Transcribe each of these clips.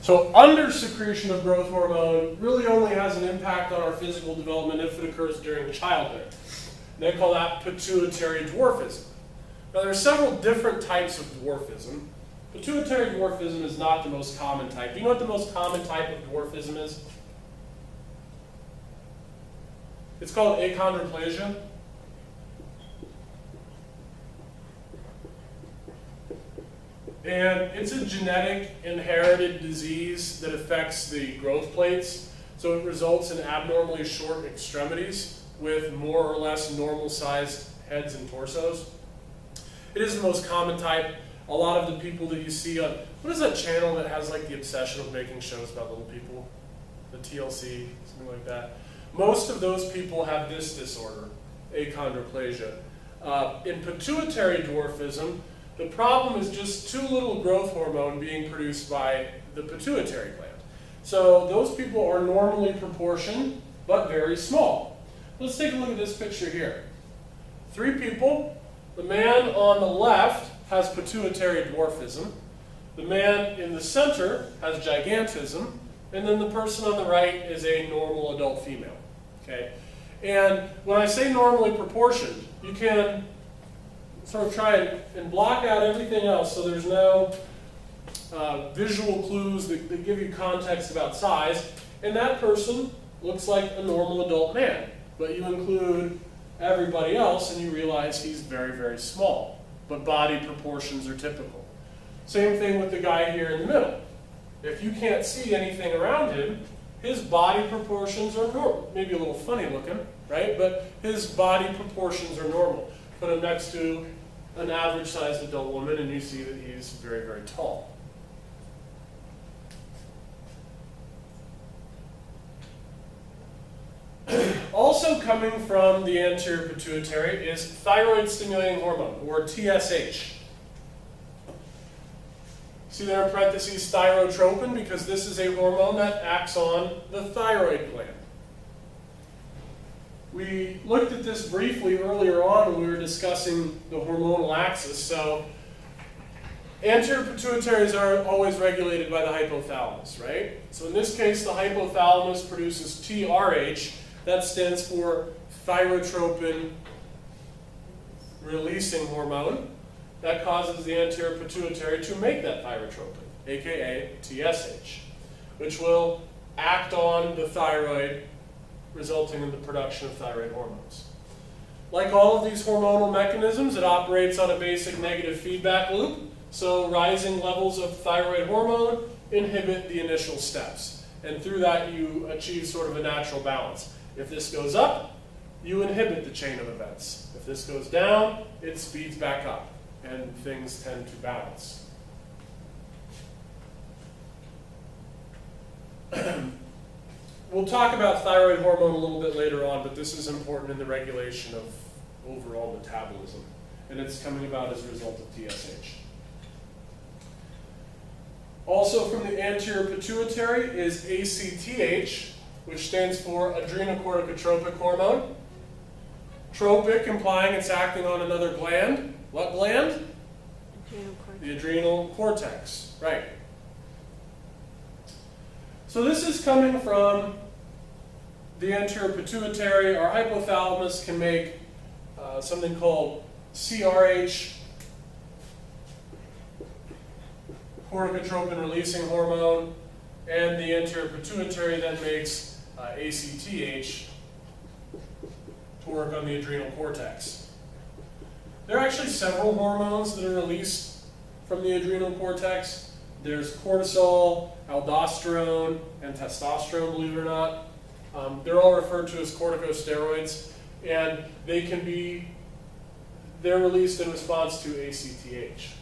So undersecretion of growth hormone really only has an impact on our physical development if it occurs during childhood. They call that pituitary dwarfism. Now there are several different types of dwarfism. Pituitary dwarfism is not the most common type. Do you know what the most common type of dwarfism is? It's called achondroplasia. And it's a genetic inherited disease that affects the growth plates. So it results in abnormally short extremities with more or less normal sized heads and torsos. It is the most common type. A lot of the people that you see on, what is that channel that has like the obsession of making shows about little people? The TLC, something like that. Most of those people have this disorder, achondroplasia. In pituitary dwarfism, the problem is just too little growth hormone being produced by the pituitary gland. So those people are normally proportioned, but very small. Let's take a look at this picture here. 3 people. The man on the left has pituitary dwarfism. The man in the center has gigantism. And then the person on the right is a normal adult female. Okay? And when I say normally proportioned, you can sort of try and block out everything else so there's no visual clues that give you context about size. And that person looks like a normal adult man. But you include everybody else and you realize he's very, very small. But body proportions are typical. Same thing with the guy here in the middle. If you can't see anything around him, his body proportions are normal. Maybe a little funny looking, right? But his body proportions are normal. Put him next to an average-sized adult woman and you see that he's very, very tall. Also coming from the anterior pituitary is thyroid-stimulating hormone, or TSH. See there in parentheses thyrotropin, because this is a hormone that acts on the thyroid gland. We looked at this briefly earlier on when we were discussing the hormonal axis. So anterior pituitaries are always regulated by the hypothalamus, right? So in this case, the hypothalamus produces TRH. That stands for thyrotropin releasing hormone. That causes the anterior pituitary to make that thyrotropin, aka TSH, which will act on the thyroid, resulting in the production of thyroid hormones. Like all of these hormonal mechanisms, it operates on a basic negative feedback loop. So rising levels of thyroid hormone inhibit the initial steps. And through that, you achieve sort of a natural balance. If this goes up, you inhibit the chain of events. If this goes down, it speeds back up, and things tend to balance. We'll talk about thyroid hormone a little bit later on, but this is important in the regulation of overall metabolism, and it's coming about as a result of TSH. Also from the anterior pituitary is ACTH, which stands for adrenocorticotropic hormone. Tropic, implying it's acting on another gland. What gland? The adrenal cortex, right. So this is coming from the anterior pituitary. Our hypothalamus can make something called CRH, corticotropin releasing hormone, and the anterior pituitary then makes ACTH to work on the adrenal cortex. There are actually several hormones that are released from the adrenal cortex. There's cortisol, aldosterone, and testosterone, believe it or not. They're all referred to as corticosteroids, and they're released in response to ACTH.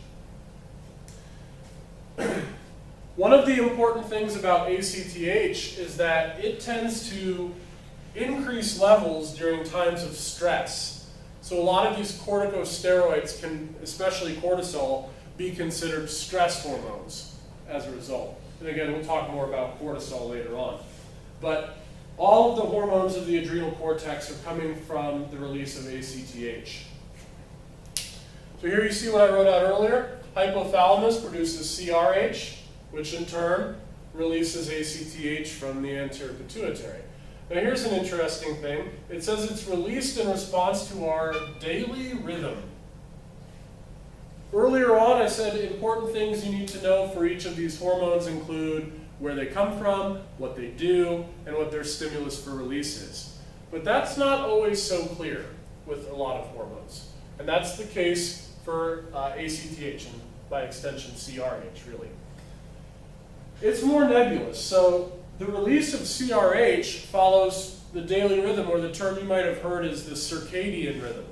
One of the important things about ACTH is that it tends to increase levels during times of stress. So a lot of these corticosteroids can, especially cortisol, be considered stress hormones as a result. And again, we'll talk more about cortisol later on. But all of the hormones of the adrenal cortex are coming from the release of ACTH. So here you see what I wrote out earlier. Hypothalamus produces CRH, which in turn releases ACTH from the anterior pituitary. Now here's an interesting thing. It says it's released in response to our daily rhythm. Earlier on I said important things you need to know for each of these hormones include where they come from, what they do, and what their stimulus for release is. But that's not always so clear with a lot of hormones. And that's the case for ACTH and by extension CRH, really. It's more nebulous. So the release of CRH follows the daily rhythm, or the term you might have heard is the circadian rhythm,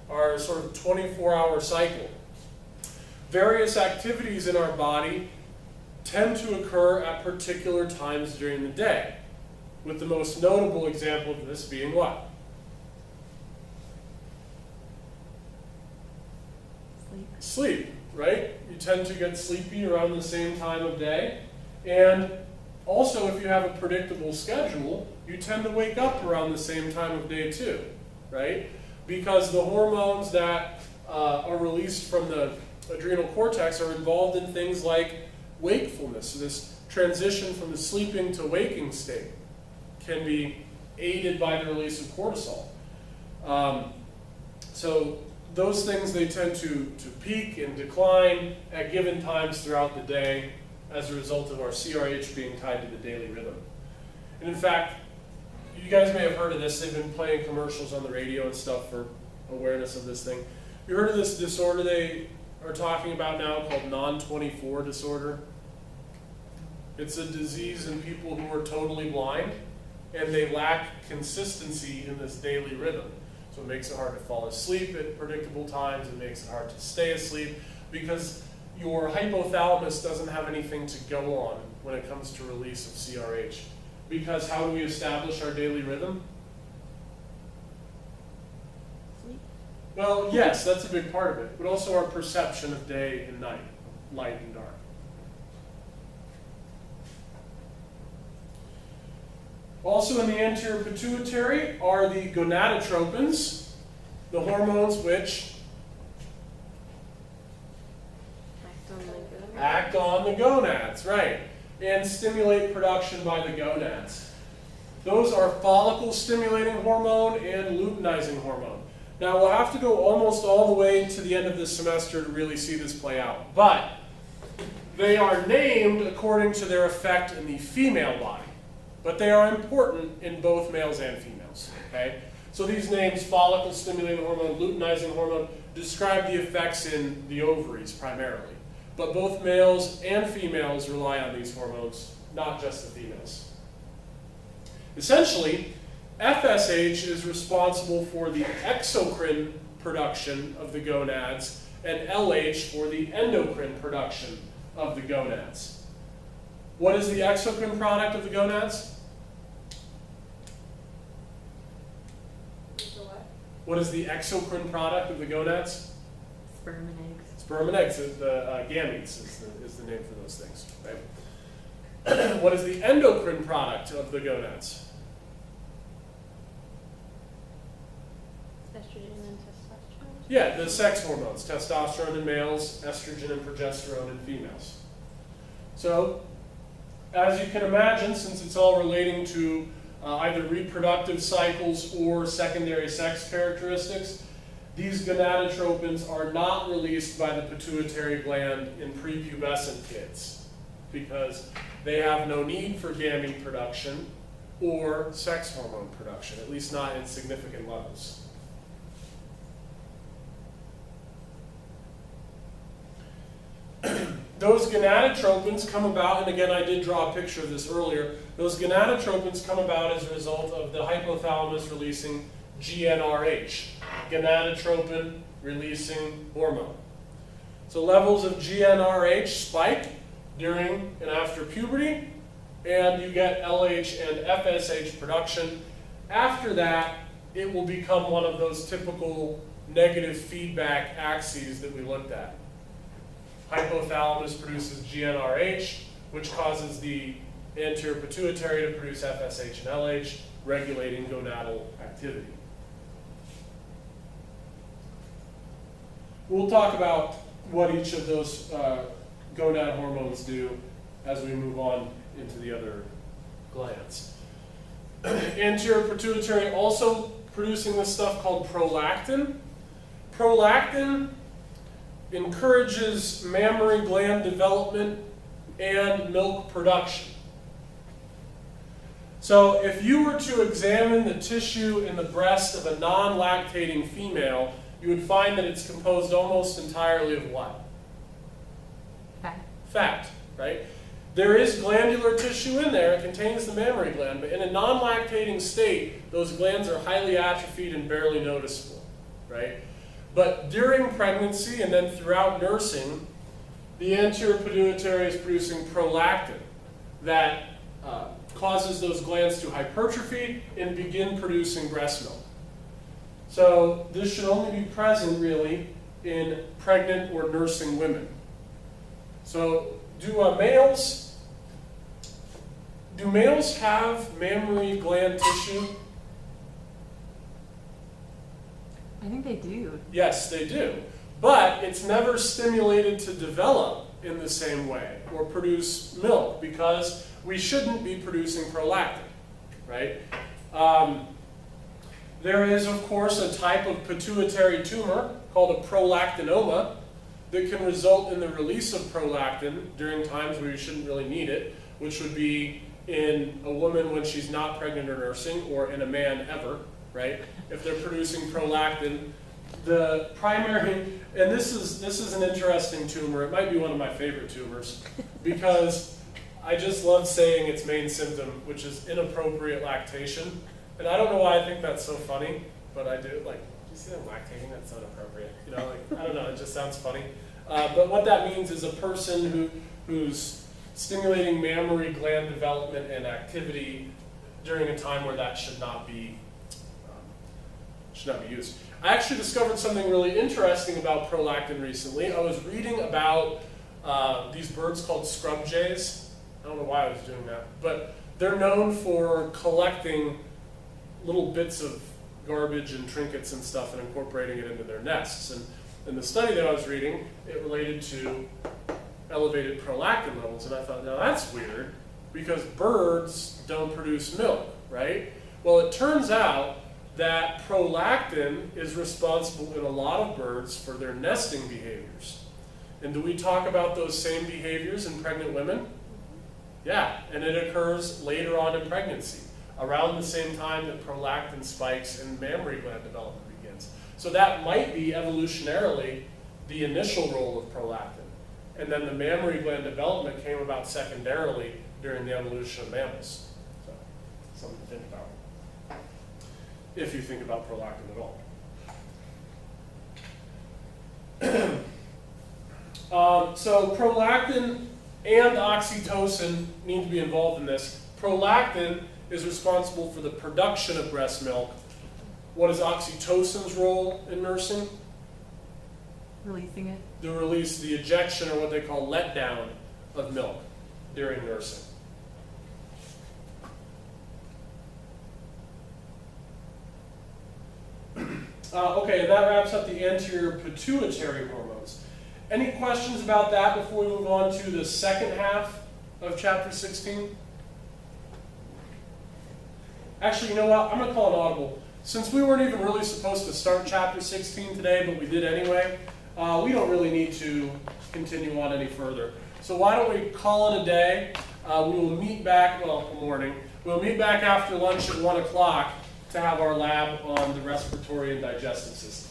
our sort of 24-hour cycle. Various activities in our body tend to occur at particular times during the day, with the most notable example of this being what? Sleep, right? You tend to get sleepy around the same time of day. And also, if you have a predictable schedule, you tend to wake up around the same time of day too, right? Because the hormones that are released from the adrenal cortex are involved in things like wakefulness. So this transition from the sleeping to waking state can be aided by the release of cortisol. So those things, they tend to peak and decline at given times throughout the day as a result of our CRH being tied to the daily rhythm. And in fact, you guys may have heard of this. They've been playing commercials on the radio and stuff for awareness of this thing. You heard of this disorder they are talking about now called non-24 disorder? It's a disease in people who are totally blind, and they lack consistency in this daily rhythm. So it makes it hard to fall asleep at predictable times. It makes it hard to stay asleep because your hypothalamus doesn't have anything to go on when it comes to release of CRH. Because how do we establish our daily rhythm? Sleep. Well, yes, that's a big part of it, but also our perception of day and night, light and dark. Also in the anterior pituitary are the gonadotropins, the hormones which act on the gonads, right, and stimulate production by the gonads. Those are follicle-stimulating hormone and luteinizing hormone. Now we'll have to go almost all the way to the end of this semester to really see this play out, but they are named according to their effect in the female body. But they are important in both males and females, okay? So these names, follicle-stimulating hormone, luteinizing hormone, describe the effects in the ovaries primarily. But both males and females rely on these hormones, not just the females. Essentially, FSH is responsible for the exocrine production of the gonads, and LH for the endocrine production of the gonads. What is the exocrine product of the gonads? What is the exocrine product of the gonads? Sperm and eggs. Sperm and eggs, the gametes is the name for those things. Right? What is the endocrine product of the gonads? Estrogen and testosterone? Yeah, the sex hormones, testosterone in males, estrogen and progesterone in females. So, as you can imagine, since it's all relating to either reproductive cycles or secondary sex characteristics, these gonadotropins are not released by the pituitary gland in prepubescent kids because they have no need for gamete production or sex hormone production, at least not in significant levels. Those gonadotropins come about, and again I did draw a picture of this earlier, those gonadotropins come about as a result of the hypothalamus releasing GnRH, gonadotropin releasing hormone. So levels of GnRH spike during and after puberty, and you get LH and FSH production. After that, it will become one of those typical negative feedback axes that we looked at. Hypothalamus produces GnRH, which causes the anterior pituitary to produce FSH and LH, regulating gonadal activity. We'll talk about what each of those gonad hormones do as we move on into the other glands. Anterior pituitary also producing this stuff called prolactin. Prolactin encourages mammary gland development and milk production. So if you were to examine the tissue in the breast of a non-lactating female, you would find that it's composed almost entirely of what? Fat. Fat, right? There is glandular tissue in there. It contains the mammary gland, but in a non-lactating state, those glands are highly atrophied and barely noticeable, right? But during pregnancy and then throughout nursing, the anterior pituitary is producing prolactin that causes those glands to hypertrophy and begin producing breast milk. So this should only be present really in pregnant or nursing women. So do males have mammary gland tissue? I think they do. Yes, they do. But it's never stimulated to develop in the same way or produce milk because we shouldn't be producing prolactin, right? There is, of course, a type of pituitary tumor called a prolactinoma that can result in the release of prolactin during times where you shouldn't really need it, which would be in a woman when she's not pregnant or nursing, or in a man ever, right? If they're producing prolactin, the primary, and this is an interesting tumor. It might be one of my favorite tumors because I just love saying its main symptom, which is inappropriate lactation. And I don't know why I think that's so funny, but I do. Like, do you see them lactating? That's not appropriate. You know, like, I don't know, it just sounds funny. But what that means is a person who's stimulating mammary gland development and activity during a time where that should not be used. I actually discovered something really interesting about prolactin recently. I was reading about these birds called scrub jays. I don't know why I was doing that, but they're known for collecting little bits of garbage and trinkets and stuff and incorporating it into their nests. And in the study that I was reading, it related to elevated prolactin levels. And I thought, now that's weird because birds don't produce milk, right? Well, it turns out that prolactin is responsible in a lot of birds for their nesting behaviors. And do we talk about those same behaviors in pregnant women? Yeah, and it occurs later on in pregnancy, around the same time that prolactin spikes and mammary gland development begins. So that might be evolutionarily the initial role of prolactin. And then the mammary gland development came about secondarily during the evolution of mammals. So, something to think about, if you think about prolactin at all. So prolactin and oxytocin need to be involved in this. Prolactin is responsible for the production of breast milk. What is oxytocin's role in nursing? Releasing it. The release, the ejection, or what they call letdown of milk during nursing. Okay, and that wraps up the anterior pituitary hormones. Any questions about that before we move on to the second half of chapter 16? Actually, you know what? I'm going to call an audible. Since we weren't even really supposed to start chapter 16 today, but we did anyway, we don't really need to continue on any further. So why don't we call it a day? We will meet back, well, morning. We'll meet back after lunch at 1 o'clock to have our lab on the respiratory and digestive system.